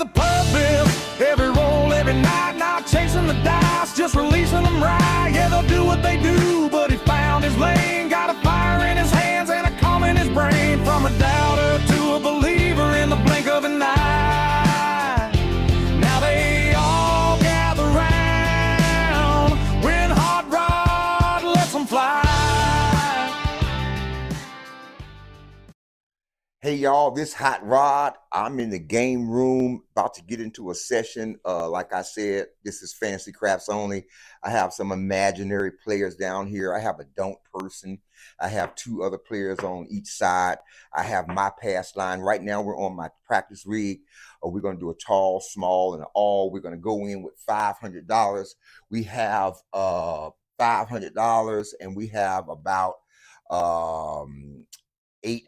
with a purpose. Every roll, every night, not chasing the dice, just releasing them right. Yeah, they'll do what they do, but he found his lane. Got a fire in his hands and a calm in his brain. From a doubter to a believer in the blink of an eye. Now they all gather round when Hot Rod lets them fly. Hey y'all, this Hot Rod. I'm in the game room about to get into a session. Like I said, this is Fantasy Craps only. I have some imaginary players down here. I have a don't person. I have two other players on each side. I have my pass line. Right now we're on my practice rig. We're going to do a tall, small, and an all. We're going to go in with $500. We have $500 and we have about we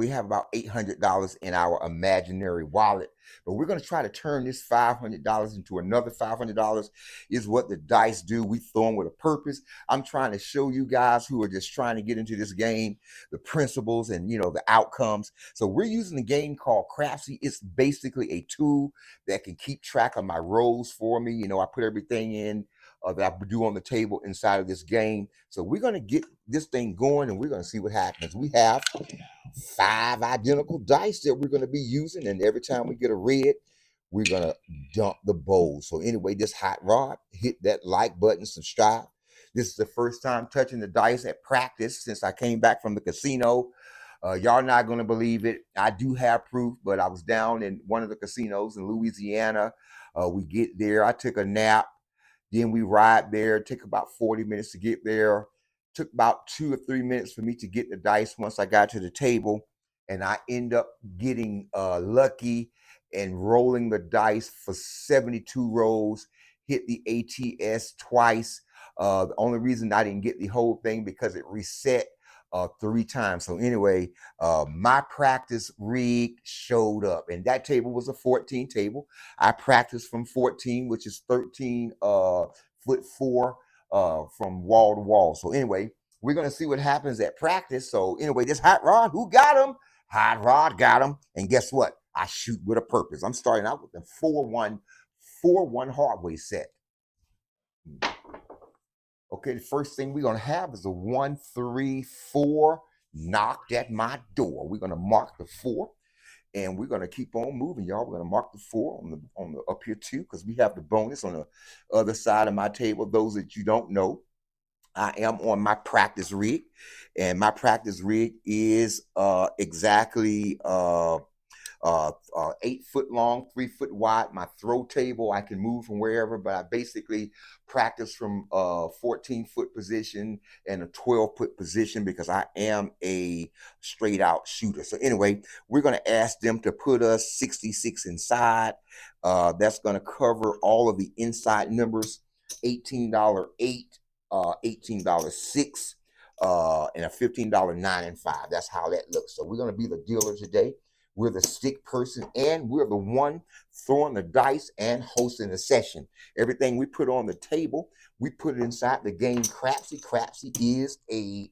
have about $800 in our imaginary wallet, but we're going to try to turn this $500 into another $500. Is what the dice do. We throw them with a purpose. I'm trying to show you guys who are just trying to get into this game the principles and the outcomes. So we're using a game called Crapsy. It's basically a tool that can keep track of my rolls for me. I put everything in that I do on the table inside of this game. So we're going to get this thing going and we're going to see what happens. We have 5 identical dice that we're going to be using, and every time we get a red, we're going to dump the bowl. So anyway, this Hot Rod, hit that like button, subscribe. This is the first time touching the dice at practice since I came back from the casino. Y'all not going to believe it. I do have proof, but I was down in one of the casinos in Louisiana. We get there. I took a nap. Then we ride there. It took about 40 minutes to get there. Took about 2 or 3 minutes for me to get the dice once I got to the table. And I end up getting lucky and rolling the dice for 72 rolls. Hit the ATS twice. The only reason I didn't get the whole thing because it reset 3 times. So anyway, my practice rig showed up, and that table was a 14 table. I practiced from 14, which is 13 foot 4 from wall to wall. So anyway, we're gonna see what happens at practice. So anyway, this Hot Rod, who got him? Hot Rod got him, and guess what? I shoot with a purpose. I'm starting out with the 4-1 hardway set. Okay, the first thing we're going to have is a 1, 3, 4 knocked at my door. We're going to mark the 4, and we're going to keep on moving, y'all. We're going to mark the 4 on the up here too, because we have the bonus on the other side of my table. Those that you don't know, I am on my practice rig, and my practice rig is exactly 8 foot long, 3 foot wide. My throw table, I can move from wherever, but I basically practice from 14-foot position and a 12-foot position because I am a straight out shooter. So anyway, we're going to ask them to put us 66 inside. That's going to cover all of the inside numbers, $18.08, $18.06, and a $15 9 and 5. That's how that looks. So we're going to be the dealer today. We're the stick person, and we're the one throwing the dice and hosting the session. Everything we put on the table, we put it inside the game Crapsy. Crapsy is a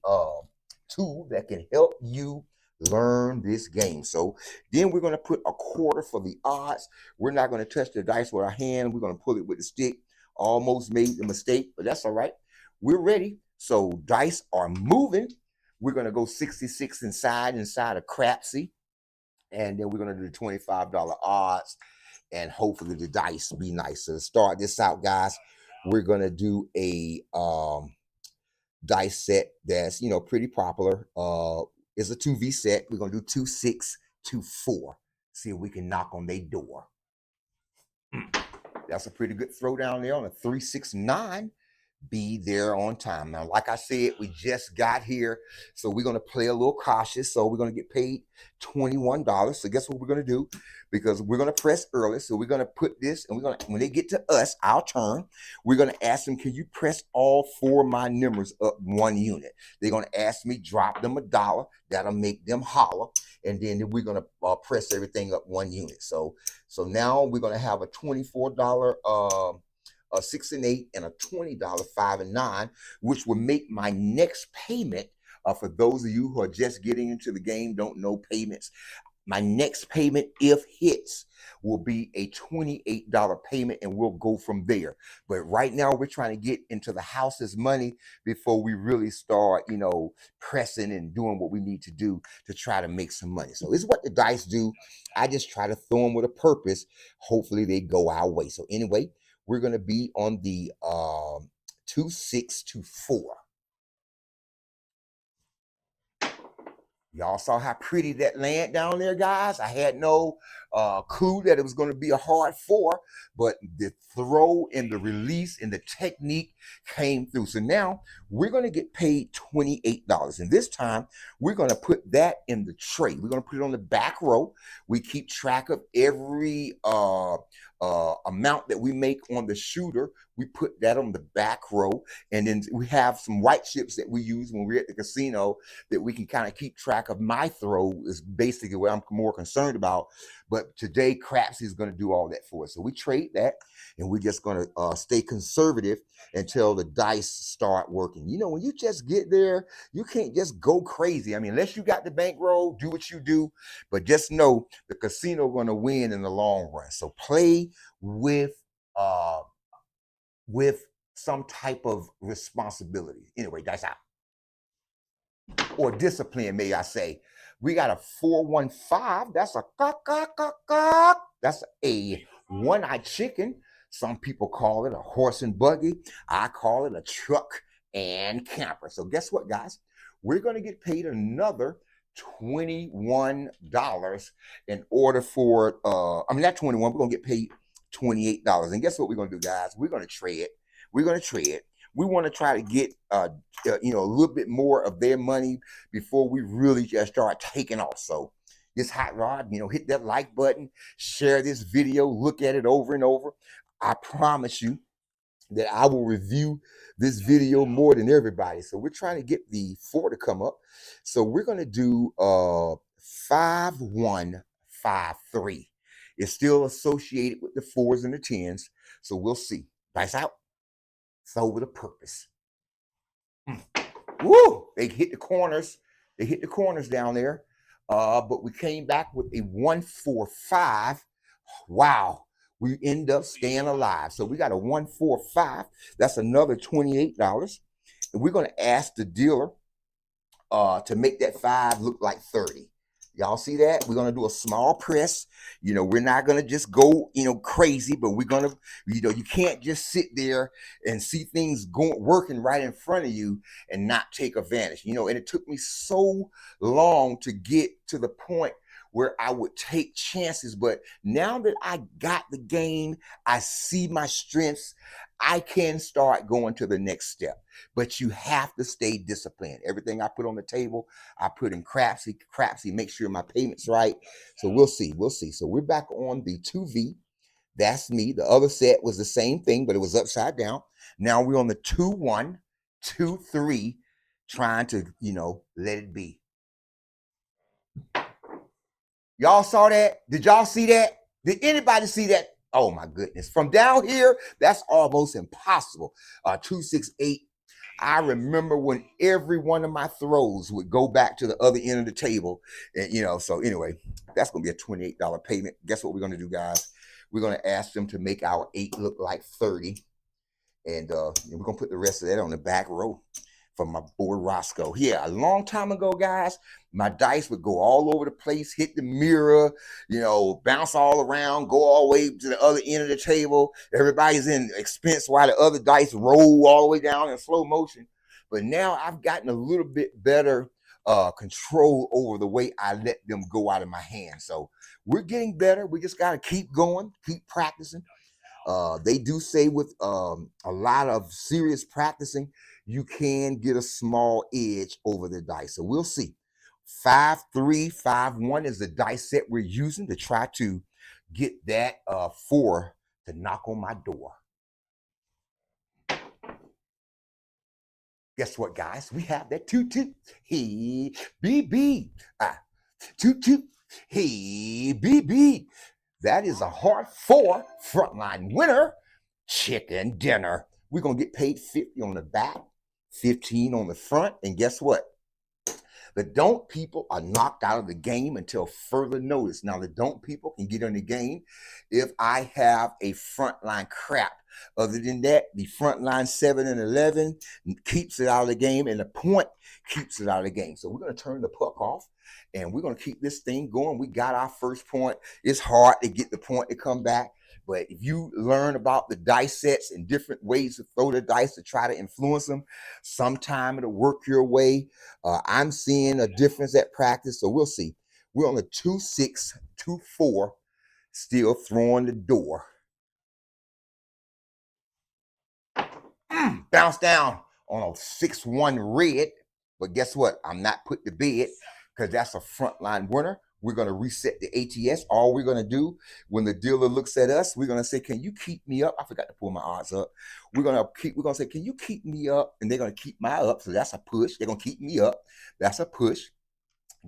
tool that can help you learn this game. So then we're going to put a quarter for the odds. We're not going to touch the dice with our hand. We're going to pull it with the stick. Almost made the mistake, but that's all right. We're ready. So dice are moving. We're going to go 66 inside of Crapsy. And then we're going to do the $25 odds, and hopefully the dice be nice. So to start this out, guys, we're going to do a dice set that's, pretty popular. It's a 2V set. We're going to do 2, 6, 2, 4. See if we can knock on their door. That's a pretty good throw down there on a 3, 6, 9. Be there on time. Now, like I said, we just got here, so we're going to play a little cautious. So we're going to get paid $21. So guess what we're going to do? Because we're going to press early, so we're going to put this, and we're going to, when they get to us, our turn, we're going to ask them, can you press all 4 of my numbers up 1 unit? They're going to ask me, drop them $1. That'll make them holler, and then we're going to press everything up 1 unit. So now we're going to have a $24 a 6 and 8, and a $20 5 and 9, which will make my next payment. For those of you who are just getting into the game, don't know payments, my next payment, if hits, will be a $28 payment, and we'll go from there. But right now, we're trying to get into the house's money before we really start, pressing and doing what we need to do to try to make some money. So it's what the dice do. I just try to throw them with a purpose. Hopefully, they go our way. So anyway, we're gonna be on the 2624. Y'all saw how pretty that land down there, guys. I had no clue that it was going to be a hard four, but the throw and the release and the technique came through. So now we're going to get paid $28. And this time we're going to put that in the tray. We're going to put it on the back row. We keep track of every amount that we make on the shooter. We put that on the back row. And then we have some white chips that we use when we're at the casino that we can kind of keep track of. My throw is basically what I'm more concerned about. But today, Crapsy is going to do all that for us. So we trade that, and we're just going to stay conservative until the dice start working. When you just get there, you can't just go crazy. I mean, unless you got the bankroll, do what you do. But just know the casino going to win in the long run. So play with some type of responsibility. Anyway, dice out. Or discipline, may I say. We got a 415. That's a cock. That's a one-eyed chicken. Some people call it a horse and buggy. I call it a truck and camper. So guess what, guys? We're going to get paid another $21 in order for, not 21. We're going to get paid $28. And guess what we're going to do, guys? We're going to trade. We want to try to get, a little bit more of their money before we really just start taking off. So this hot rod, hit that like button, share this video, look at it over and over. I promise you that I will review this video more than everybody. So we're trying to get the 4 to come up. So we're going to do 5153. It's still associated with the 4s and the 10s. So we'll see. Dice out. So with a purpose. Woo! They hit the corners. They hit the corners down there. But we came back with a 145. Wow. We end up staying alive. So we got a 145. That's another $28. And we're going to ask the dealer to make that 5 look like 30. Y'all see that? We're going to do a small press. We're not going to just go, crazy, but we're going to, you can't just sit there and see things working right in front of you and not take advantage. And it took me so long to get to the point where I would take chances. But now that I got the game, I see my strengths, I can start going to the next step. But you have to stay disciplined. Everything I put on the table, I put in Crapsy. Crapsy, make sure my payment's right. So we'll see. So we're back on the 2V. That's me. The other set was the same thing, but it was upside down. Now we're on the 2-1, 2-3, trying to, let it be. Y'all saw that? Did y'all see that? Did anybody see that? Oh my goodness. From down here, that's almost impossible. 268. I remember when every one of my throws would go back to the other end of the table. And so anyway, that's gonna be a $28 payment. Guess what we're gonna do, guys? We're gonna ask them to make our 8 look like 30. And we're gonna put the rest of that on the back row from my boy Roscoe. Yeah, a long time ago, guys, my dice would go all over the place, hit the mirror, bounce all around, go all the way to the other end of the table. Everybody's in expense while the other dice roll all the way down in slow motion. But now I've gotten a little bit better control over the way I let them go out of my hand. So we're getting better. We just got to keep going, keep practicing. They do say with a lot of serious practicing, you can get a small edge over the dice. So we'll see. 5-3, 5-1 is the dice set we're using to try to get that 4 to knock on my door. Guess what, guys? We have that 2-2. Hey, BB. 2-2. Hey, BB. That is a hard 4 frontline winner. Chicken dinner. We're going to get paid 50 on the back, 15 on the front. And guess what? The don't people are knocked out of the game until further notice. Now, the don't people can get in the game if I have a frontline crap. Other than that, the frontline 7 and 11 keeps it out of the game, and the point keeps it out of the game. So we're going to turn the puck off, and we're going to keep this thing going. We got our first point. It's hard to get the point to come back. But if you learn about the dice sets and different ways to throw the dice to try to influence them, sometime it'll work your way. I'm seeing a difference at practice, so we'll see. We're on a 2-6, 2-4, still throwing the door. Bounce down on a 6-1 red, but guess what? I'm not put to bed because that's a frontline winner. We're going to reset the ATS. All we're going to do when the dealer looks at us, we're going to say, can you keep me up? I forgot to pull my odds up. We're going to say, can you keep me up? And they're going to keep my up. So that's a push. They're going to keep me up. That's a push.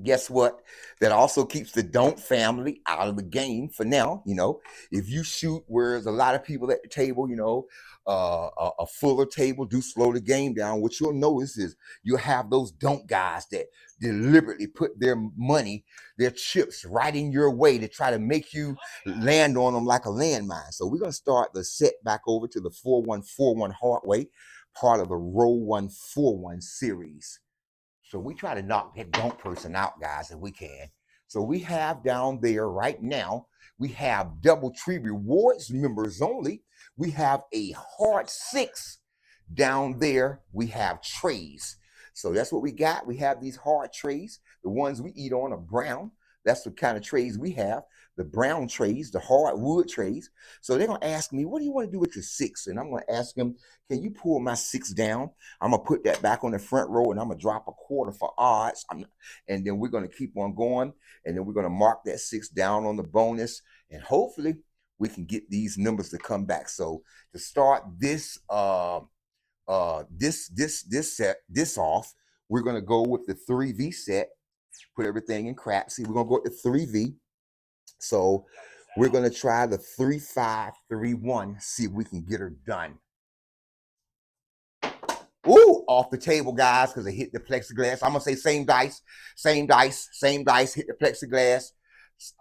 Guess what? That also keeps the don't family out of the game for now. You know, if you shoot where there's a lot of people at the table, you know, a fuller table do slow the game down. What you'll notice is you'll have those don't guys that deliberately put their money, their chips right in your way to try to make you land on them like a landmine. So we're going to start the set back over to the 4-1-4-1 hard way, part of the roll 1-4-1 series. So we try to knock that don't person out, guys, if we can. So we have down there right now, we have DoubleTree Rewards members only. We have a hard 6 down there. We have trays. So that's what we got. We have these hard trays. The ones we eat on are brown. That's the kind of trays we have. The brown trays, the hardwood trays. So they're going to ask me, what do you want to do with your 6? And I'm going to ask them, can you pull my 6 down? I'm going to put that back on the front row, and I'm going to drop a quarter for odds. And then we're going to keep on going. And then we're going to mark that 6 down on the bonus. And hopefully we can get these numbers to come back. So to start this this off, we're going to go with the 3V set. Put everything in crap. See, we're going to go with the 3V. So we're going to try the 3-5-3-1, see if we can get her done. Ooh, off the table, guys, because it hit the plexiglass. I'm going to say same dice, hit the plexiglass.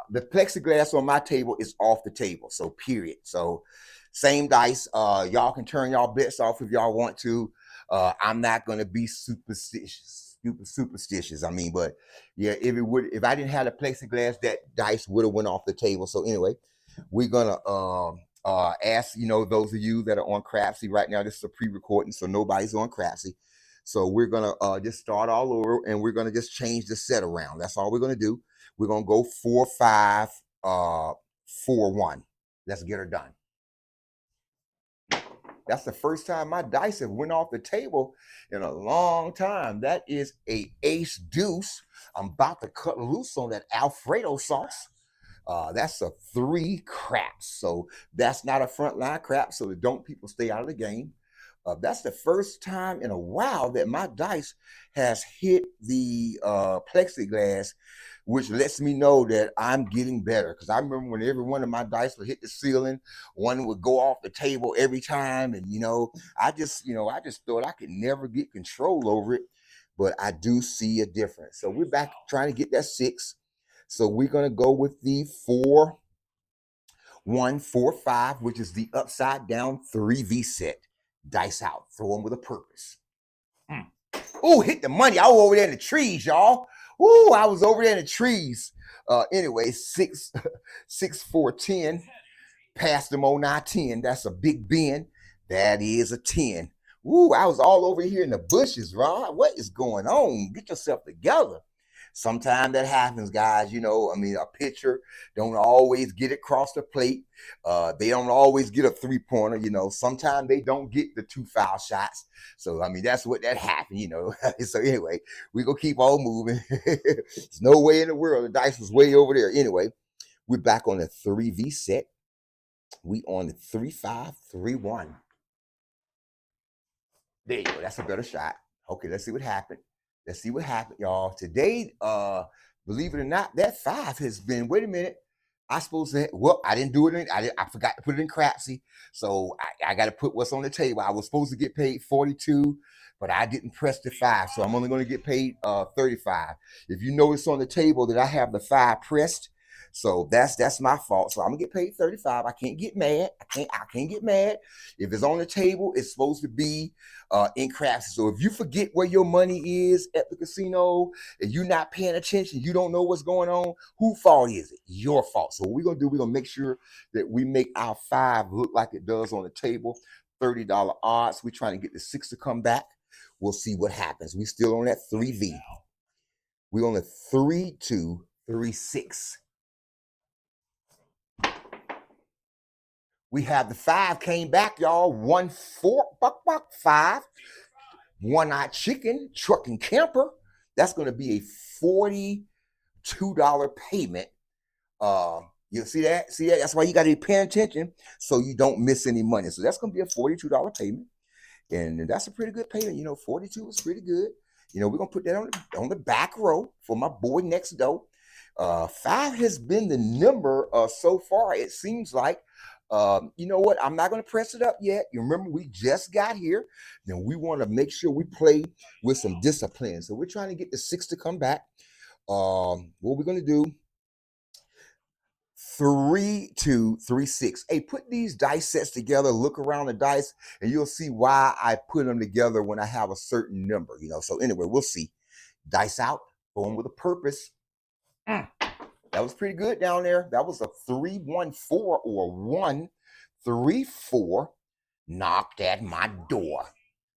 The plexiglass on my table is off the table, so period. So same dice. Y'all can turn y'all bets off if y'all want to. I'm not going to be superstitious. I mean, but yeah, if I didn't have the plexiglass, that dice would have went off the table. So anyway, we're gonna ask, you know, those of you that are on Crapsy right now, this is a pre-recording, so nobody's on Crapsy. So we're gonna just start all over, and we're gonna just change the set around. That's all we're gonna do. We're gonna go 4-5-4-1. Let's get her done. That's the first time my dice have went off the table in a long time. That is a ace deuce. I'm about to cut loose on that Alfredo sauce. That's a 3 craps. So that's not a frontline crap. So the don't people stay out of the game. That's the first time in a while that my dice has hit the plexiglass, which lets me know that I'm getting better. Because I remember when every one of my dice would hit the ceiling, one would go off the table every time. And, you know, I just thought I could never get control over it. But I do see a difference. So we're back trying to get that 6. So we're going to go with the 4-1-4-5, which is the upside down 3V set. Dice out. Throw them with a purpose. Ooh, hit the money. I was over there in the trees, y'all. Ooh, I was over there in the trees. Anyway, 6-4-10. Passed them on 9-10. That's a big bin. That is a 10. Ooh, I was all over here in the bushes, Ron. What is going on? Get yourself together. Sometimes that happens, guys. You know, I mean, a pitcher don't always get it across the plate. They don't always get a 3-pointer. You know, sometimes they don't get the 2 foul shots. So, I mean, that's what that happened, you know. So, anyway, we going to keep on moving. There's no way in the world. The dice was way over there. Anyway, we're back on the 3V set. We on the 3-5-3-1. There you go. That's a better shot. Okay, let's see what happened. Let's see what happened, y'all. Today, believe it or not, that 5 has been, wait a minute. I supposed to, well, I didn't do it. I forgot to put it in Crapsy. So I got to put what's on the table. I was supposed to get paid 42, but I didn't press the 5. So I'm only going to get paid 35. If you notice on the table that I have the 5 pressed, so that's my fault. So I'm gonna get paid 35. I can't get mad. I can't get mad. If it's on the table, it's supposed to be in Crapsy. So if you forget where your money is at the casino and you're not paying attention, you don't know what's going on, whose fault is it? Your fault. So what we're gonna do, we're gonna make sure that we make our 5 look like it does on the table. $30 odds. We're trying to get the 6 to come back. We'll see what happens. We still on that 3V. We're on the 3-2-3-6. We have the 5 came back, y'all. 1-4, buck, 5. One-eyed chicken, truck and camper. That's going to be a $42 payment. You see that? See that? That's why you got to be paying attention so you don't miss any money. So that's going to be a $42 payment. And that's a pretty good payment. 42 is pretty good. We're going to put that on the back row for my boy next door. 5 has been the number so far, it seems like. You know what? I'm not going to press it up yet. You remember, we just got here. Then we want to make sure we play with some discipline. So we're trying to get the 6 to come back. What we're going to do, 3-2-3-6. Hey, put these dice sets together, look around the dice, and you'll see why I put them together when I have a certain number. So anyway, we'll see. Dice out, going with a purpose. That was pretty good down there. That was a 3-1-4 or 1-3-4 knocked at my door.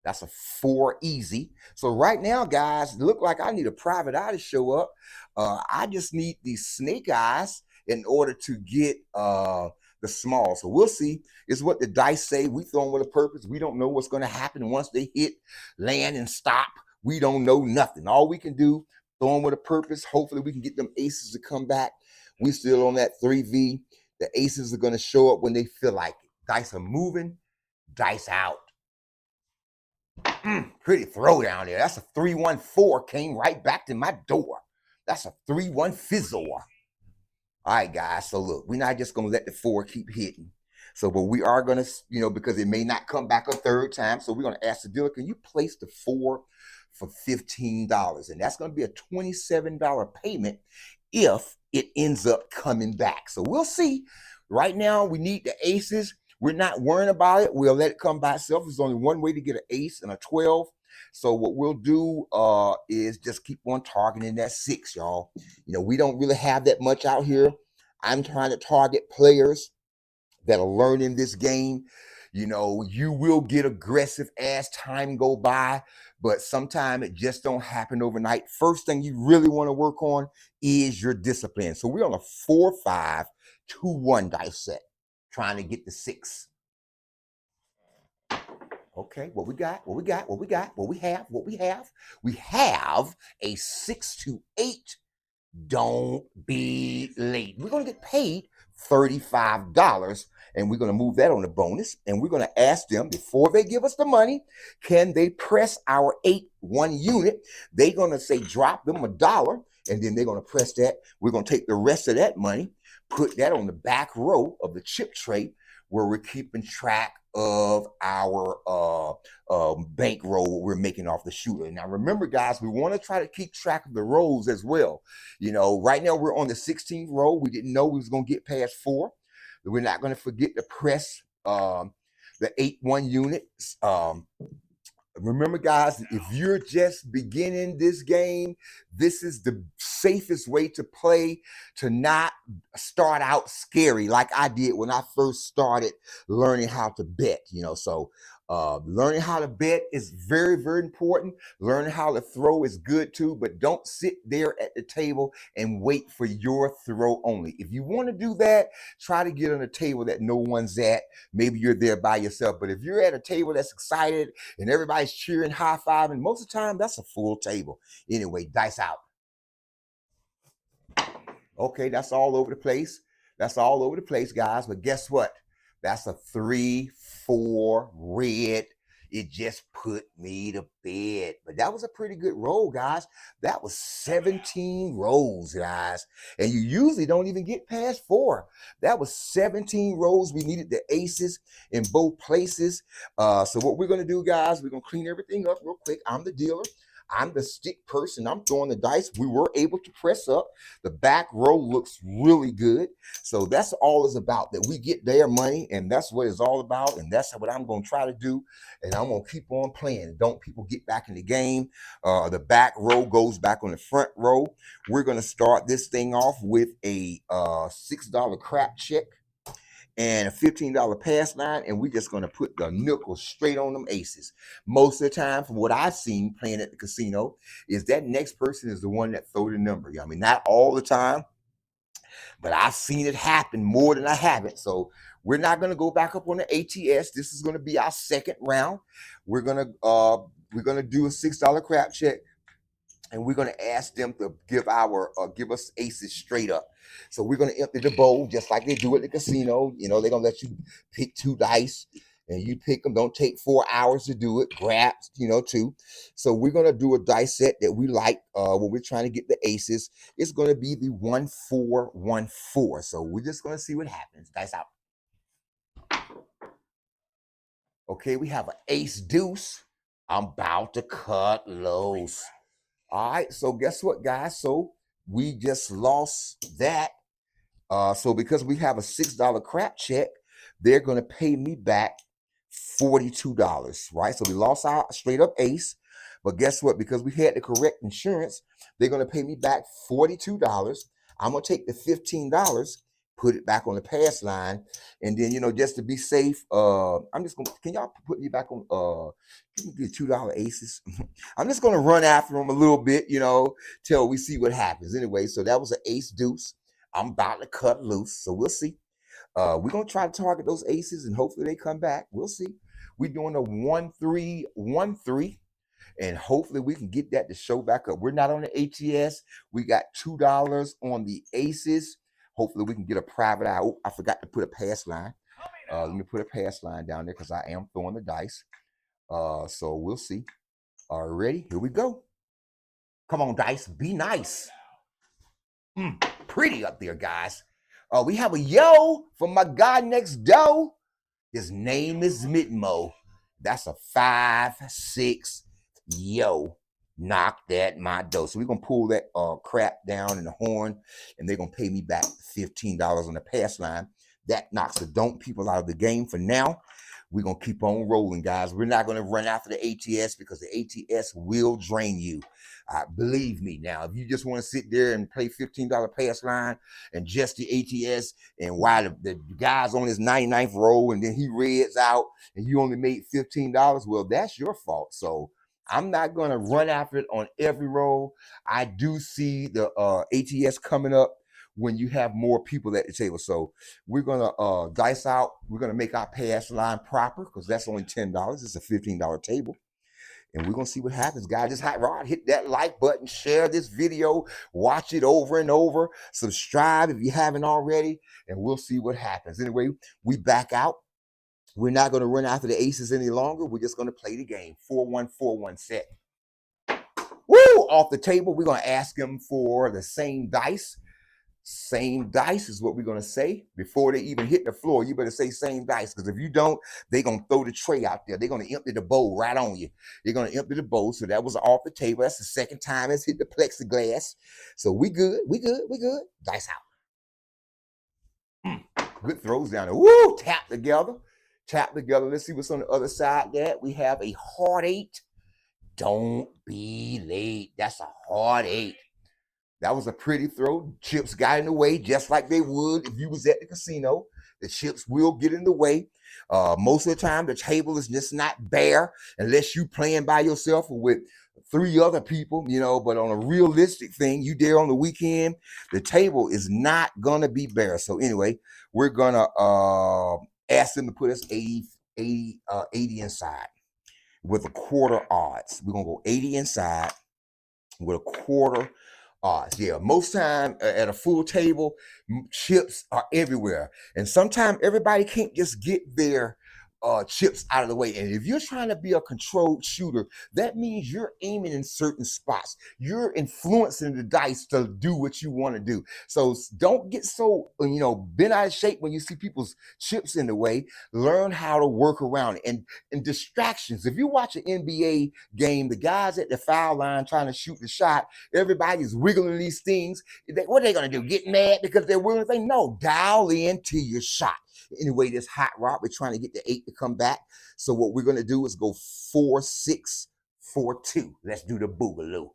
That's a 4 easy. So right now, guys, look like I need a private eye to show up. I just need these snake eyes in order to get the small. So we'll see. It's what the dice say. We throw them with a purpose. We don't know what's going to happen once they hit, land, and stop. We don't know nothing. All we can do, throw them with a purpose. Hopefully we can get them aces to come back. We still on that 3V. The aces are going to show up when they feel like it. Dice are moving. Dice out. Pretty throw down there. That's a 3-1-4. Came right back to my door. That's a 3-1 fizzle. All right, guys. So look, we're not just going to let the 4 keep hitting. So, but we are going to, because it may not come back a third time. So we're going to ask the dealer, can you place the 4 for $15? And that's going to be a $27 payment if it ends up coming back. So we'll see. Right now, we need the aces. We're not worrying about it. We'll let it come by itself. There's only one way to get an ace and a 12. So what we'll do is just keep on targeting that 6, y'all. We don't really have that much out here. I'm trying to target players that are learning this game. You will get aggressive as time go by, but sometimes it just don't happen overnight. First thing you really want to work on is your discipline. So we're on a 4-5-2-1 dice set, trying to get the 6. Okay, what we got? What we have? We have a 6-8. Don't be late. We're going to get paid $35, and we're going to move that on the bonus, and we're going to ask them, before they give us the money, can they press our 8-1 unit? They're going to say drop them $1, and then they're going to press that. We're going to take the rest of that money, put that on the back row of the chip tray, where we're keeping track of our bankroll we're making off the shooter. Now, remember, guys, we want to try to keep track of the rows as well. Right now we're on the 16th row. We didn't know we was going to get past 4. We're not going to forget to press the 8-1 unit. Remember, guys, if you're just beginning this game, this is the safest way to play, to not start out scary like I did when I first started learning how to bet. So learning how to bet is very, very important. Learning how to throw is good too, but don't sit there at the table and wait for your throw only. If you want to do that, try to get on a table that no one's at. Maybe you're there by yourself, but if you're at a table that's excited and everybody's cheering, high-fiving, most of the time that's a full table. Anyway, dice out. Okay, that's all over the place. That's all over the place, guys. But guess what? That's a 3-4 red. It just put me to bed. But that was a pretty good roll, guys. That was 17 rolls, guys. And you usually don't even get past 4. That was 17 rolls. We needed the aces in both places. So what we're going to do, guys, we're going to clean everything up real quick. I'm the dealer. I'm the stick person. I'm throwing the dice. We were able to press up. The back row looks really good. So that's all it's about, that we get their money, and that's what it's all about. And that's what I'm going to try to do. And I'm going to keep on playing. Don't people get back in the game. The back row goes back on the front row. We're going to start this thing off with a $6 crap check and a $15 pass line, and we're just going to put the nickel straight on them aces. Most of the time, from what I've seen playing at the casino, is that next person is the one that throw the number. I mean, not all the time, but I've seen it happen more than I haven't. So we're not going to go back up on the ATS. This is going to be our second round. We're gonna do a $6 crap check, and we're going to ask them to give us aces straight up. So we're going to empty the bowl just like they do at the casino. You know, they're going to let you pick 2 dice, and you pick them. Don't take 4 hours to do it. Grab, 2. So we're going to do a dice set that we like when we're trying to get the aces. It's going to be the 1-4-1-4. So we're just going to see what happens. Dice out. Okay, we have an ace deuce. I'm about to cut loose. All right, so guess what, guys? So we just lost that. So because we have a $6 crap check, they're going to pay me back $42, right? So we lost our straight up ace. But guess what? Because we had the correct insurance, they're going to pay me back $42. I'm going to take the $15, put it back on the pass line, and then, just to be safe, I'm just going to, can y'all put me back on, give me the $2 aces? I'm just going to run after them a little bit, till we see what happens. Anyway, so that was an ace deuce. I'm about to cut loose, so we'll see. We're going to try to target those aces, and hopefully they come back. We'll see. We're doing a 1-3-1-3, and hopefully we can get that to show back up. We're not on the ATS. We got $2 on the aces. Hopefully we can get a private eye. Oh, I forgot to put a pass line. Let me put a pass line down there because I am throwing the dice. So we'll see. All right, ready? Here we go. Come on, dice. Be nice. Pretty up there, guys. We have a yo from my guy next door. His name is Mitmo. That's a 5-6 yo. Knocked at my door. So we're gonna pull that crap down in the horn, and they're gonna pay me back $15 on the pass line. That knocks the don't people out of the game for now. We're gonna keep on rolling, guys. We're not gonna run after the ATS because the ATS will drain you. Believe me. Now, if you just want to sit there and play $15 pass line and just the ATS, and while the guy's on his 99th roll and then he reds out and you only made $15, well, that's your fault. So I'm not going to run after it on every roll. I do see the ATS coming up when you have more people at the table. So we're going to dice out. We're going to make our pass line proper because that's only $10. It's a $15 table. And we're going to see what happens, guys. Just hot rod, hit that like button, share this video, watch it over and over, subscribe if you haven't already, and we'll see what happens. Anyway, we back out. We're not going to run after the aces any longer. We're just going to play the game. 4-1-4-1 set. Woo! Off the table, we're going to ask them for the same dice. Same dice is what we're going to say. Before they even hit the floor, you better say same dice, because if you don't, they're going to throw the tray out there. They're going to empty the bowl right on you. They're going to empty the bowl. So that was off the table. That's the second time it's hit the plexiglass. So we good. We good. We good. Dice out. Good throws down there. Woo! Tap together. Tap together. Let's see what's on the other side there. We have a hard 8. Don't be late. That's a hard 8. That was a pretty throw. Chips got in the way just like they would if you was at the casino. The chips will get in the way. Most of the time, the table is just not bare unless you playing by yourself or with 3 other people, but on a realistic thing, you there on the weekend, the table is not going to be bare. So anyway, we're going to ask them to put us 80 inside with a quarter odds. We're going to go 80 inside with a quarter odds. Yeah, most time at a full table, chips are everywhere. And sometimes everybody can't just get their chips out of the way. And if you're trying to be a controlled shooter, that means you're aiming in certain spots. You're influencing the dice to do what you want to do. So don't get so, bent out of shape when you see people's chips in the way. Learn how to work around it. And distractions. If you watch an NBA game, the guys at the foul line trying to shoot the shot, everybody's wiggling these things. What are they going to do? Get mad because they're wiggling things? No, dial into your shot. Anyway, this hot rod, we're trying to get the 8 to come back. So what we're going to do is go 4-6-4-2. Let's do the boogaloo.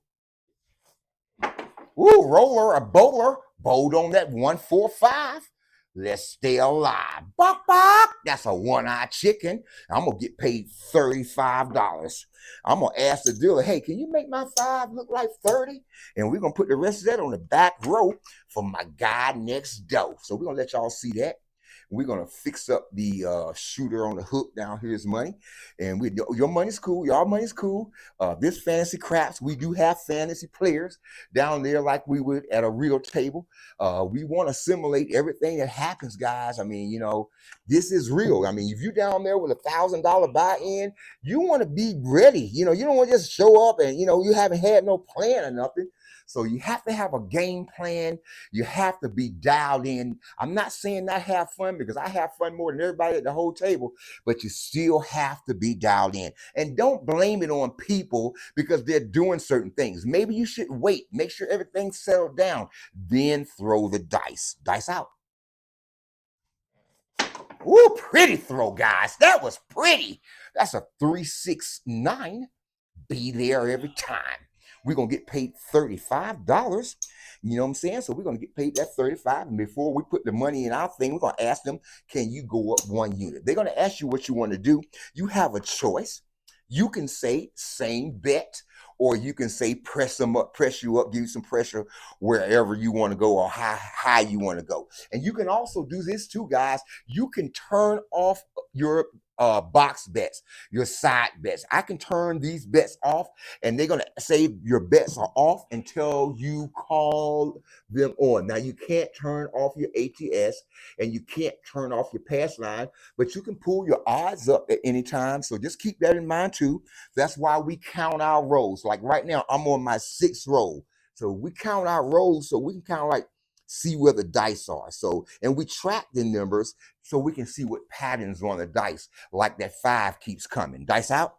Ooh, roller, a bowler. Bowled on that 1-4-5. Let's stay alive. Bok, bok. That's a one-eyed chicken. I'm going to get paid $35. I'm going to ask the dealer, hey, can you make my 5 look like 30? And we're going to put the rest of that on the back row for my guy next door. So we're going to let y'all see that. We're going to fix up the shooter on the hook down here's money. And your money's cool. Y'all money's cool. This fantasy craps, we do have fantasy players down there like we would at a real table. We want to simulate everything that happens, guys. I mean, this is real. I mean, if you're down there with $1,000 buy-in, you want to be ready. You don't want to just show up and, you haven't had no plan or nothing. So you have to have a game plan. You have to be dialed in. I'm not saying not have fun because I have fun more than everybody at the whole table, but you still have to be dialed in. And don't blame it on people because they're doing certain things. Maybe you should wait, make sure everything's settled down, then throw the dice. Dice out. Ooh, pretty throw, guys. That was pretty. That's a 3-6-9. Be there every time. We're going to get paid $35. You know what I'm saying? So we're going to get paid that $35. And before we put the money in our thing, we're going to ask them, can you go up 1 unit? They're going to ask you what you want to do. You have a choice. You can say same bet, or you can say press them up, press you up, give you some pressure wherever you want to go or how high you want to go. And you can also do this too, guys. You can turn off your box bets, your side bets. I can turn these bets off and they're going to say your bets are off until you call them on. Now, you can't turn off your ATS and you can't turn off your pass line, but you can pull your odds up at any time. So just keep that in mind too. That's why we count our rolls. Like right now, I'm on my 6th roll. So we count our rolls so we can kind of see where the dice are. So, and we track the numbers so we can see what patterns on the dice, like that 5 keeps coming. Dice out.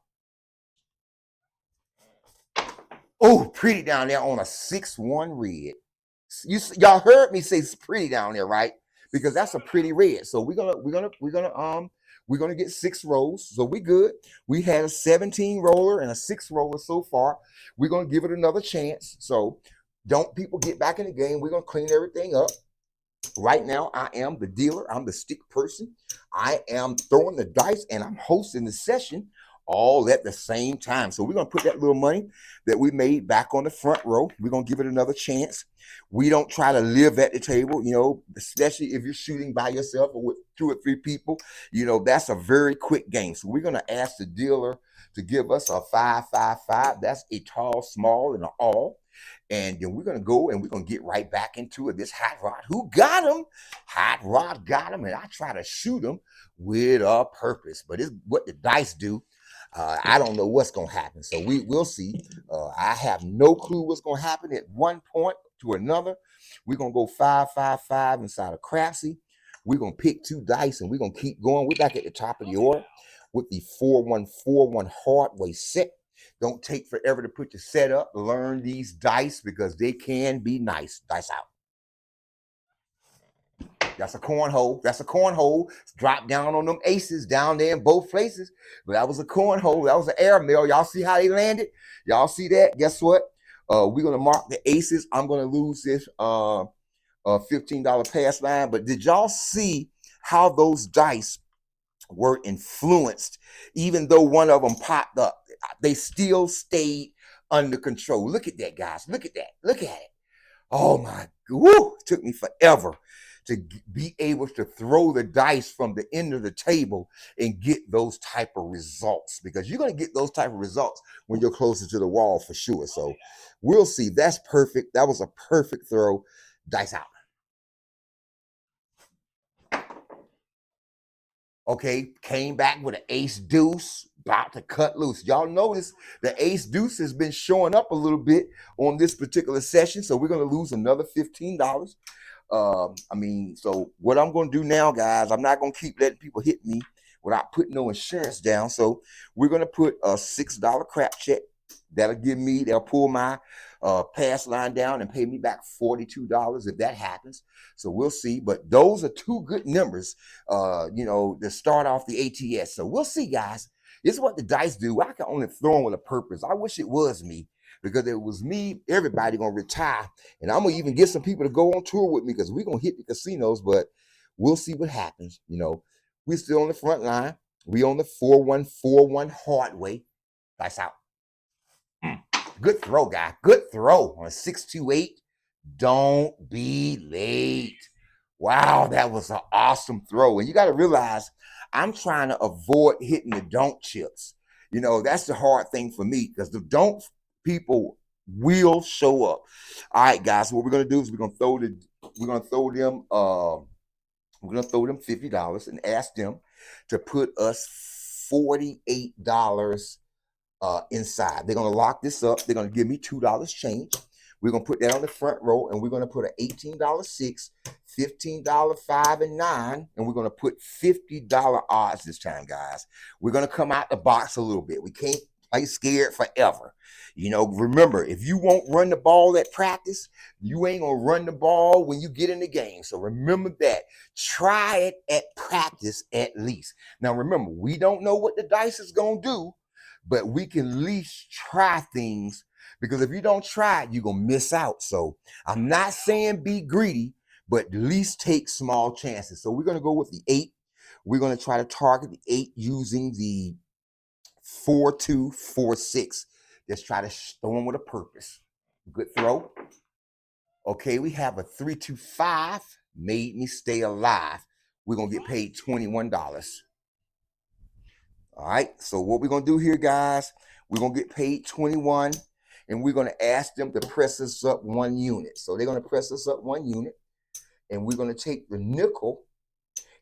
Oh, pretty down there on a 6-1 red. Y'all heard me say it's pretty down there, right? Because that's a pretty red. So we're gonna get 6 rolls. So we good. We had a 17 roller and a 6 roller so far. We're gonna give it another chance. So don't people get back in the game. We're gonna clean everything up. Right now, I am the dealer. I'm the stick person. I am throwing the dice and I'm hosting the session all at the same time. So we're going to put that little money that we made back on the front row. We're going to give it another chance. We don't try to live at the table, especially if you're shooting by yourself or with 2 or 3 people. That's a very quick game. So we're going to ask the dealer to give us a 5-5-5. That's a tall, small, and an all. And then we're going to go and we're going to get right back into it. This hot rod, who got him? Hot rod got him, and I try to shoot him with a purpose. But it's what the dice do. I don't know what's going to happen. So we'll see. I have no clue what's going to happen at one point to another. We're going to go 5-5-5 inside of Crapsy. We're going to pick 2 dice, and we're going to keep going. We're back at the top of the order with the 4-1-4-1 hard way set. Don't take forever to put your set up. Learn these dice because they can be nice. Dice out. That's a cornhole. That's a cornhole. Drop down on them aces down there in both places. But that was a cornhole. That was an air mail. Y'all see how they landed? Y'all see that? Guess what? We're going to mark the aces. I'm going to lose this $15 pass line. But did y'all see how those dice were influenced? Even though one of them popped up, they still stayed under control. Look at that, guys. Look at that. Look at it. Oh my, woo, it took me forever to be able to throw the dice from the end of the table and get those type of results, because you're going to get those type of results when you're closer to the wall for sure. So we'll see. That's perfect. That was a perfect throw. Dice out. Okay, came back with an ace deuce, about to cut loose. Y'all notice the ace deuce has been showing up a little bit on this particular session, so we're gonna lose another $15. I mean, so what I'm gonna do now, guys, I'm not gonna keep letting people hit me without putting no insurance down. So we're gonna put a $6 crap check. They'll pull my pass line down and pay me back $42 if that happens. So we'll see. But those are two good numbers, to start off the ATS. So we'll see, guys. This is what the dice do. I can only throw them with a purpose. I wish it was me, because if it was me, everybody gonna retire. And I'm gonna even get some people to go on tour with me, because we're gonna hit the casinos, but we'll see what happens. We're still on the front line. We on the 4141 hard way. Dice out. Good throw, guy. Good throw on a 628. Don't be late. Wow, that was an awesome throw. And you got to realize, I'm trying to avoid hitting the don't chips. That's the hard thing for me, because the don't people will show up. All right, guys. So what we're gonna do is we're gonna throw them $50 and ask them to put us $48 inside. They're going to lock this up. They're going to give me $2 change. We're going to put that on the front row, and we're going to put an $18 6, $15 5 and 9, and we're going to put $50 odds this time, guys. We're going to come out the box a little bit. We can't play scared forever. Remember, if you won't run the ball at practice, you ain't going to run the ball when you get in the game. So remember that. Try it at practice at least. Now, remember, we don't know what the dice is going to do, but we can at least try things, because if you don't try it, you're going to miss out. So I'm not saying be greedy, but at least take small chances. So we're going to go with the 8. We're going to try to target the 8 using the 4246. Just try to throw them with a purpose. Good throw. Okay, we have a 325. Made me stay alive. We're going to get paid $21. All right, so what we're going to do here, guys, we're going to get paid 21, and we're going to ask them to press us up 1 unit. So they're going to press us up 1 unit, and we're going to take the nickel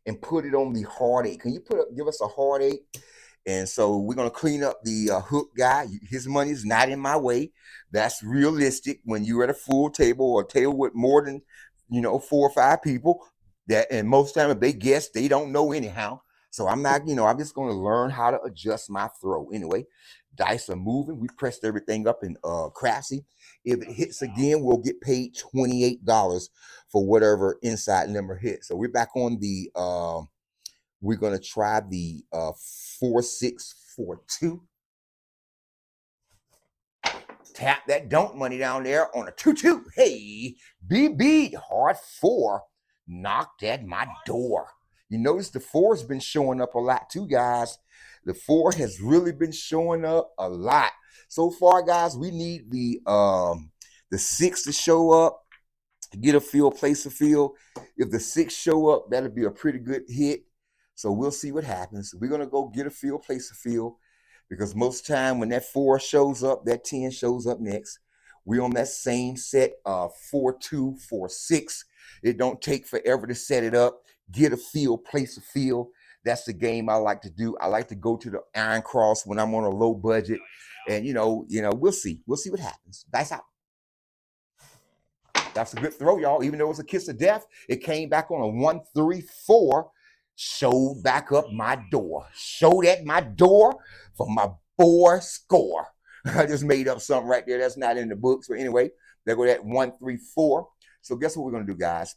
and put it on the hard 8. Can you give us a hard 8? And so we're going to clean up the hook guy. His money is not in my way. That's realistic when you're at a full table, or a table with more than 4 or 5 people. And most time, if they guess, they don't know anyhow. So I'm not, I'm just going to learn how to adjust my throw. Anyway, dice are moving. We pressed everything up in Craftsy. If it hits again, we'll get paid $28 for whatever inside number hits. So we're back on the, we're going to try the 4642. Tap that don't money down there on a 2-2. Hey, BB, hard 4. Knocked at my door. You notice the 4 has been showing up a lot too, guys. The 4 has really been showing up a lot. So far, guys, we need the 6 to show up to get a feel, place a feel. If the 6 show up, that'll be a pretty good hit. So we'll see what happens. We're going to go get a feel, place a feel, because most time when that 4 shows up, that 10 shows up next. We're on that same set of 4-2, 4-6. It don't take forever to set it up. Get a feel, place a feel. That's the game I like to do. I like to go to the Iron Cross when I'm on a low budget. And we'll see. We'll see what happens. Dice out. That's a good throw, y'all. Even though it was a kiss of death, it came back on a 1-3-4. Showed back up my door. Showed at my door for my 4 score. I just made up something right there. That's not in the books. But anyway, there go that 1-3-4. So guess what we're going to do, guys?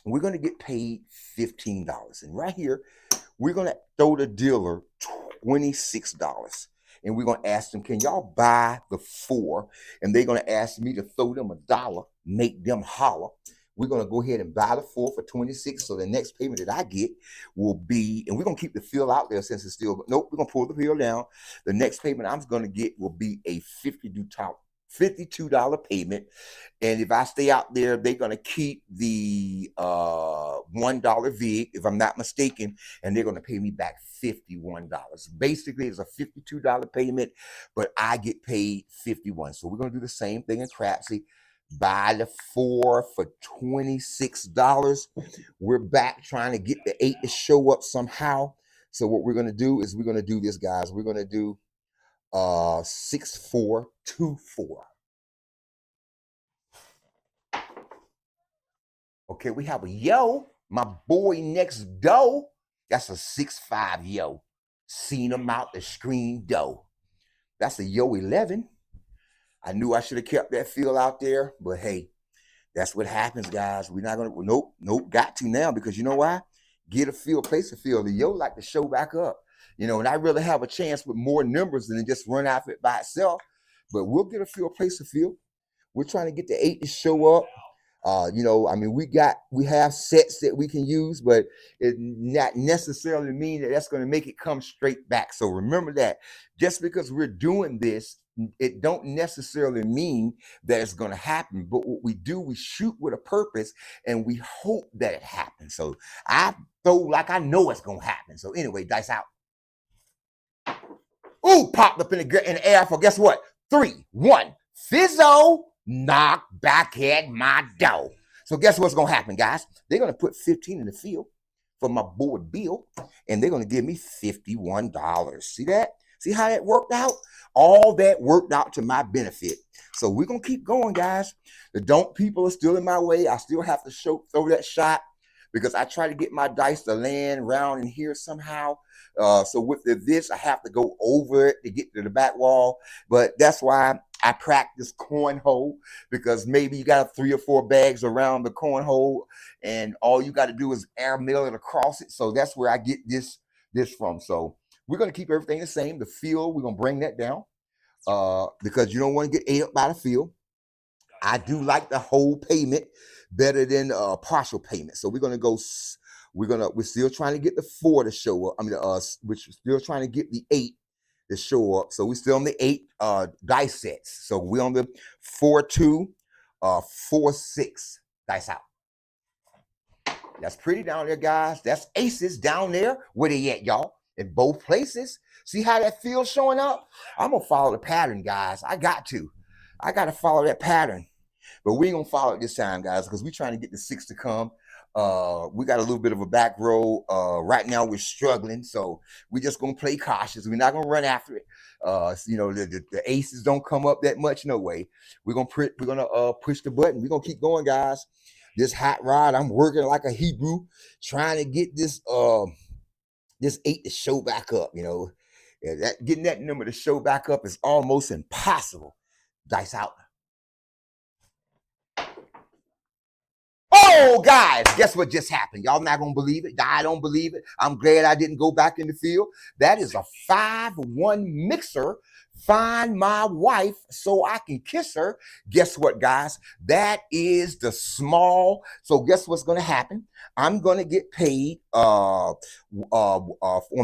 We're going to get paid $15. And right here, we're going to throw the dealer $26. And we're going to ask them, can y'all buy the 4? And they're going to ask me to throw them $1, make them holler. We're going to go ahead and buy the 4 for 26. So the next payment that I get will be, and we're going to keep the fill out there since it's still, nope, we're going to pull the fill down. The next payment I'm going to get will be a $52 payment. And if I stay out there, they're going to keep the $1 VIG, if I'm not mistaken, and they're going to pay me back $51. Basically, it's a $52 payment, but I get paid $51. So we're going to do the same thing in Crapsy. Buy the 4 for $26. We're back trying to get the 8 to show up somehow. So what we're gonna do is we're gonna do this, guys. We're gonna do 6424. Okay, we have a yo, my boy next door. That's a 6-5 yo. Seen him out the screen door. That's a yo 11. I knew I should have kept that field out there, but hey, that's what happens, guys. We're not gonna nope, got to now, because you know why? Get a field, place a field. The yo like to show back up. And I really have a chance with more numbers than just run after it by itself. But we'll get a field, place a field. We're trying to get the 8 to show up. I mean, we have sets that we can use, but it not necessarily mean that that's going to make it come straight back. So remember that just because we're doing this, it don't necessarily mean that it's going to happen. But what we do, we shoot with a purpose, and we hope that it happens. So I throw like I know it's going to happen. So anyway, dice out. Ooh, popped up in the air for guess what? 3, 1. Fizzo. Knock back at my door. So guess what's gonna happen, guys? They're gonna put 15 in the field for my boy Bill, and they're gonna give me $51. See that? See how that worked out? All that worked out to my benefit. So we're gonna keep going, guys. The don't people are still in my way. I still have to throw that shot because I try to get my dice to land round in here somehow. So with this, I have to go over it to get to the back wall. But that's why I practice cornhole, because maybe you got 3 or 4 bags around the cornhole, and all you got to do is airmail it across it. So that's where I get this from. So we're going to keep everything the same. The field, we're going to bring that down because you don't want to get ate up by the field. I do like the whole payment better than partial payment. So we're going to go. We're still trying to get the 4 to show up. I mean, we're still trying to get the 8 to show up. So we're still on the 8 dice sets. So we're on the 4-2, 4-6 dice out. That's pretty down there, guys. That's aces down there. Where they at, y'all? In both places. See how that feels showing up? I'm gonna follow the pattern, guys. I got to follow that pattern. But we ain't gonna follow it this time, guys, because we're trying to get the 6 to come. We got a little bit of a back row. Right now we're struggling, so we're just gonna play cautious. We're not gonna run after it. The aces don't come up that much, no way. We're gonna push the button. We're gonna keep going, guys. This hot rod, I'm working like a Hebrew, trying to get this 8 to show back up. Getting that number to show back up is almost impossible. Dice out. Oh, guys, guess what just happened? Y'all not going to believe it. I don't believe it. I'm glad I didn't go back in the field. That is a 5-1 mixer. Find my wife so I can kiss her. Guess what, guys? That is the small. So guess what's going to happen? I'm going to get paid on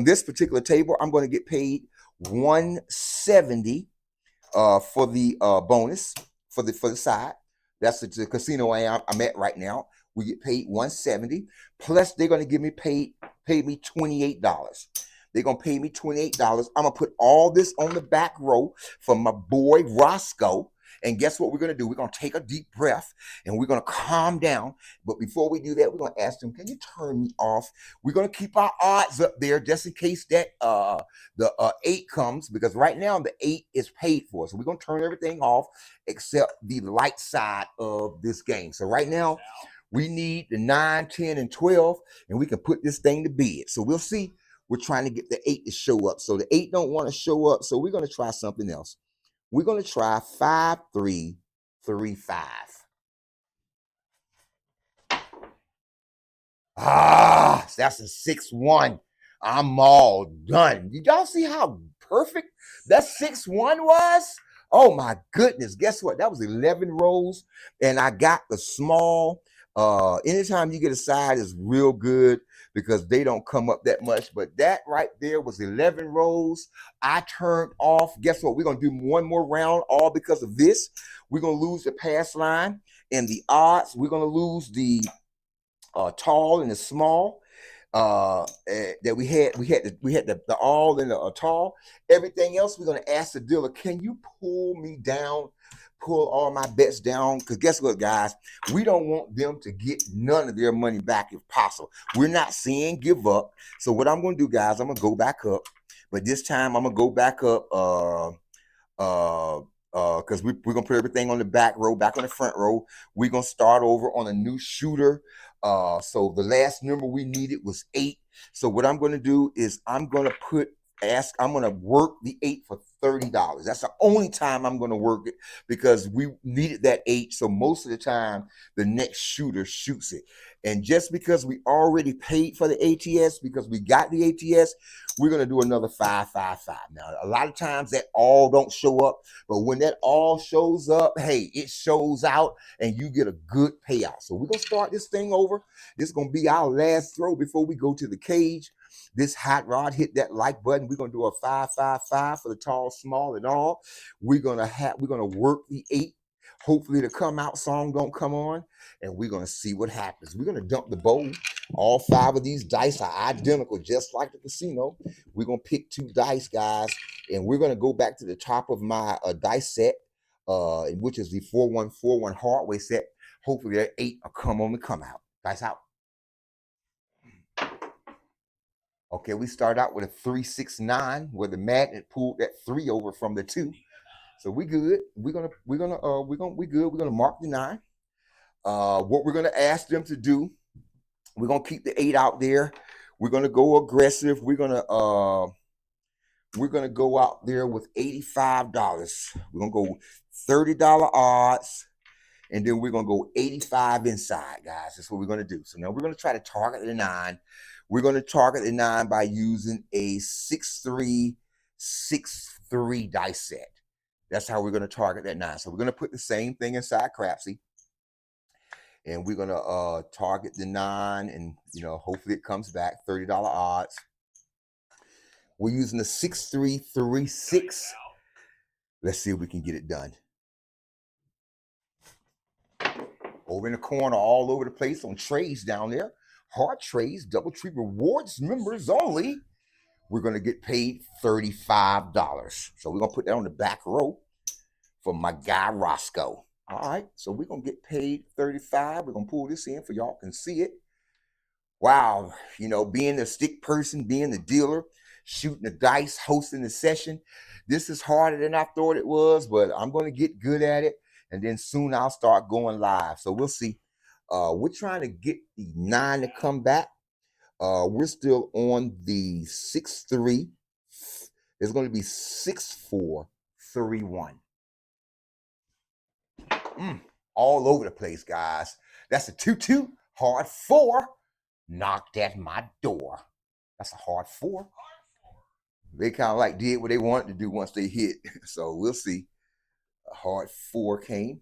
this particular table. I'm going to get paid $170 for the bonus for the side. That's the casino I'm at right now. We get paid $170. Plus, they're going to pay me $28. They're going to pay me $28. I'm going to put all this on the back row for my boy Roscoe. And guess what we're going to do? We're going to take a deep breath and we're going to calm down. But before we do that, we're going to ask them, can you turn me off? We're going to keep our odds up there just in case that the 8 comes, because right now the 8 is paid for. So we're going to turn everything off except the light side of this game. So right now we need the 9, 10, and 12, and we can put this thing to bed. So we'll see. We're trying to get the 8 to show up. So the 8 don't want to show up. So we're going to try something else. We're going to try 5-3-3-5. That's a 6-1. I'm all done. Did y'all see how perfect that 6-1 was? Oh my goodness. Guess what? That was 11 rolls, and I got the small. Anytime you get a side is real good because they don't come up that much. But that right there was 11 rolls. I turned off. Guess what? We're going to do one more round, all because of this. We're going to lose the pass line and the odds. We're going to lose the tall and the small. that we had the all and the tall. Everything else, we're gonna ask the dealer, can you pull me down, pull all my bets down? Because guess what, guys, we don't want them to get none of their money back if possible. We're not saying give up. So what I'm gonna do, guys, I'm gonna go back up, but this time I'm gonna go back up. Because we're gonna put everything on the back row, back on the front row. We're gonna start over on a new shooter. So the last number we needed was 8. So what I'm gonna do is I'm gonna work the 8 for $30. That's the only time I'm gonna work it because we needed that 8. So most of the time the next shooter shoots it. And just because we already paid for the ATS, because we got the ATS, we're gonna do another 555. Now, a lot of times that all don't show up, but when that all shows up, hey, it shows out and you get a good payout. So we're gonna start this thing over. This is gonna be our last throw before we go to the cage. This hot rod, hit that like button. We're gonna do a 555 for the tall, small, and all. We're gonna work the 8. Hopefully the come out song don't come on, and we're gonna see what happens. We're gonna dump the bowl. All 5 of these dice are identical, just like the casino. We're gonna pick 2 dice, guys, and we're gonna go back to the top of my dice set, which is the 4141 hardware set. Hopefully that 8 will come on and come out. Dice out. Okay, we start out with a 369 where the magnet pulled that 3 over from the 2. So we good. We good. We're gonna mark the 9. What we're gonna ask them to do, we're gonna keep the 8 out there. We're gonna go aggressive. We're gonna go out there with $85. We're gonna go $30 odds, and then we're gonna go 85 inside, guys. That's what we're gonna do. So now we're gonna try to target the 9. We're gonna target the 9 by using a 6-3-6-3 dice set. That's how we're gonna target that 9. So we're gonna put the same thing inside Crapsy. And we're gonna target the 9, and hopefully it comes back. $30 odds. We're using the 6-3-3-6. Let's see if we can get it done. Over in the corner, all over the place on trays down there. Hard trays, DoubleTree rewards members only. We're gonna get paid $35. So we're gonna put that on the back row for my guy Roscoe. All right, so we're gonna get paid $35. We're gonna pull this in for y'all can see it. Wow, being the stick person, being the dealer, shooting the dice, hosting the session. This is harder than I thought it was, but I'm gonna get good at it, and then soon I'll start going live. So we'll see. We're trying to get the 9 to come back. We're still on the 6-3. It's going to be 6-4-3-1. All over the place, guys. That's a 2-2. Hard 4. Knocked at my door. That's a hard 4. They kind of like did what they wanted to do once they hit. So we'll see. A hard 4 came.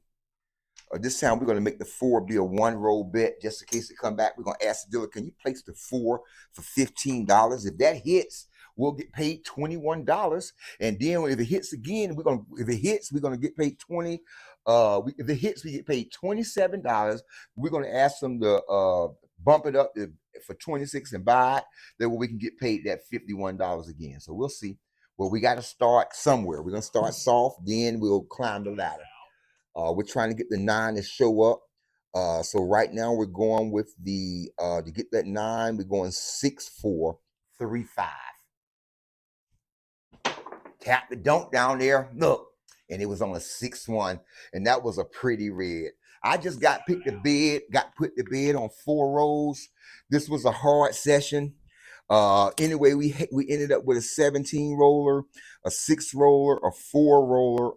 This time we're going to make the 4 be a 1 roll bet just in case it come back. We're going to ask the dealer, can you place the 4 for $15? If that hits, we'll get paid $21. And then if it hits again, we're going to get paid 20. If it hits, we get paid $27. We're going to ask them to bump it up for 26 and buy it. Then we can get paid that $51 again. So we'll see. Well, we got to start somewhere. We're going to start soft, then we'll climb the ladder. We're trying to get the 9 to show up. So right now we're going with the to get that 9, we're going 6-4-3-5. Tap the don't down there. Look. And it was on a 6-1. And that was a pretty red. I just got put to bed on 4 rolls. This was a hard session. Anyway, we ended up with a 17 roller, a 6 roller, a 4 roller.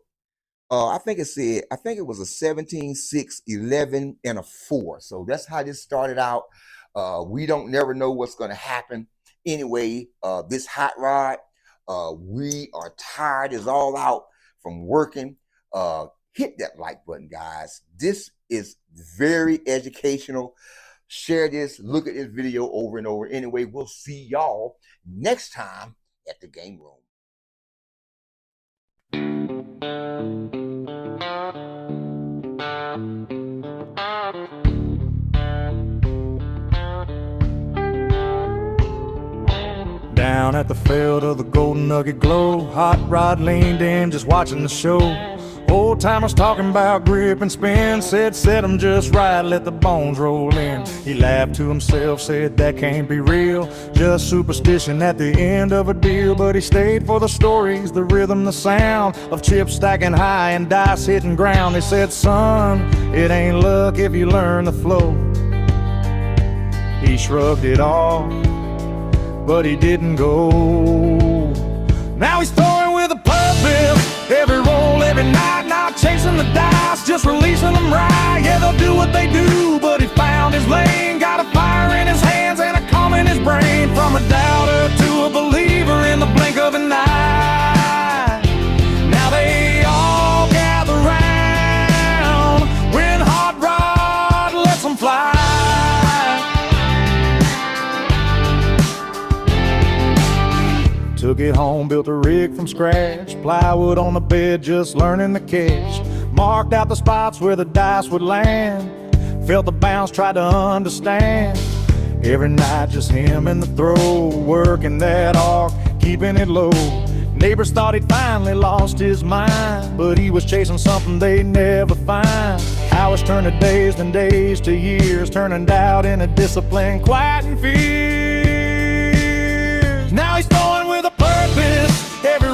I think it was a 17, 6, 11, and a 4. So that's how this started out. We don't never know what's going to happen. Anyway, this hot rod, we are tired as all out from working. Hit that like button, guys. This is very educational. Share this. Look at this video over and over. Anyway, we'll see y'all next time at the game room. Down at the field of the Golden Nugget glow, Hot Rod leaned in just watching the show. Old timers talking about grip and spin, said set 'em just right, let the bones roll in. He laughed to himself, said that can't be real, just superstition at the end of a deal. But he stayed for the stories, the rhythm, the sound of chips stacking high and dice hitting ground. They said, son, it ain't luck if you learn the flow. He shrugged it off, but he didn't go. Now he's throwing with a purpose, every roll, every night, not chasing the dice, just releasing them right. Yeah, they'll do what they do, but he found his lane, got a fire in his hands and a calm in his brain. From a doubter to a believer in the blink of an eye. Now they all gather round when Hot Rod lets them fly. Took it home, built a rig from scratch, plywood on the bed, just learning the catch. Marked out the spots where the dice would land, felt the bounce, tried to understand. Every night just him and the throw, working that arc, keeping it low. Neighbors thought he'd finally lost his mind, but he was chasing something they'd never find. Hours turned to days, then days to years, turning doubt into discipline, quiet and fear. Now he's throwing with a purpose, every